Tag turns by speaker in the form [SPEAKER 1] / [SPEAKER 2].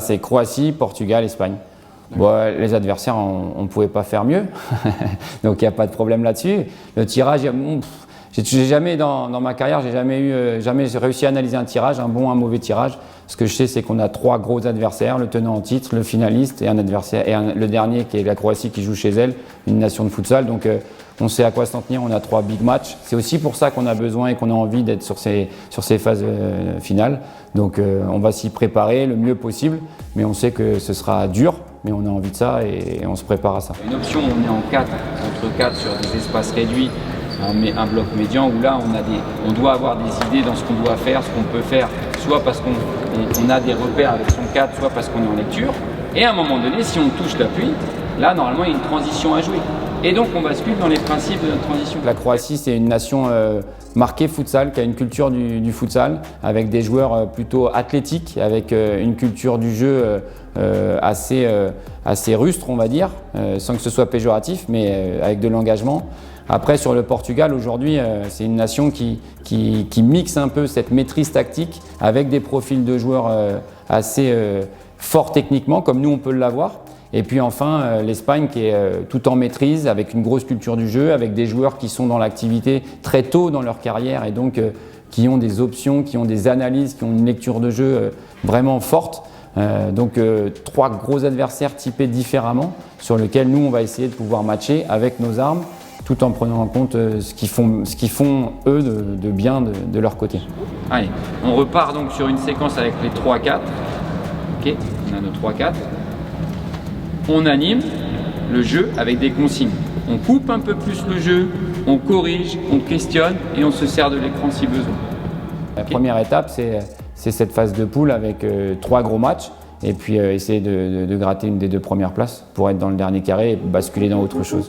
[SPEAKER 1] C'est Croatie, Portugal, Espagne. Bon, les adversaires, on ne pouvait pas faire mieux, donc il n'y a pas de problème là-dessus. Le tirage, j'ai jamais dans ma carrière, j'ai jamais réussi à analyser un tirage, un bon, un mauvais tirage. Ce que je sais, c'est qu'on a 3 gros adversaires, le tenant en titre, le finaliste et un adversaire le dernier qui est la Croatie qui joue chez elle, une nation de futsal. Donc on sait à quoi s'en tenir, on a 3 big matchs. C'est aussi pour ça qu'on a besoin et qu'on a envie d'être sur ces phases finales. Donc on va s'y préparer le mieux possible, mais on sait que ce sera dur, mais on a envie de ça et on se prépare à ça.
[SPEAKER 2] Une option, on est en 4, entre 4 sur des espaces réduits, on met un bloc médian où là on doit avoir des idées dans ce qu'on doit faire, ce qu'on peut faire, soit parce qu'on a des repères avec son 4, soit parce qu'on est en lecture. Et à un moment donné, si on touche l'appui, là normalement il y a une transition à jouer. Et donc on bascule dans les principes de notre transition.
[SPEAKER 1] La Croatie, c'est une nation marquée futsal, qui a une culture du futsal, avec des joueurs plutôt athlétiques, avec une culture du jeu assez rustre, on va dire, sans que ce soit péjoratif, mais avec de l'engagement. Après, sur le Portugal, aujourd'hui, c'est une nation qui mixe un peu cette maîtrise tactique avec des profils de joueurs assez forts techniquement, comme nous on peut l'avoir. Et puis enfin, l'Espagne qui est tout en maîtrise, avec une grosse culture du jeu, avec des joueurs qui sont dans l'activité très tôt dans leur carrière et donc qui ont des options, qui ont des analyses, qui ont une lecture de jeu vraiment forte. Donc 3 gros adversaires typés différemment, sur lesquels nous on va essayer de pouvoir matcher avec nos armes, tout en prenant en compte ce qu'ils font eux de bien de leur côté.
[SPEAKER 2] Allez, on repart donc sur une séquence avec les 3-4. Ok, on a nos 3-4. On anime le jeu avec des consignes. On coupe un peu plus le jeu, on corrige, on questionne et on se sert de l'écran si besoin.
[SPEAKER 1] La première étape, c'est cette phase de poule avec 3 gros matchs et puis essayer de gratter une des 2 premières places pour être dans le dernier carré et basculer dans autre chose.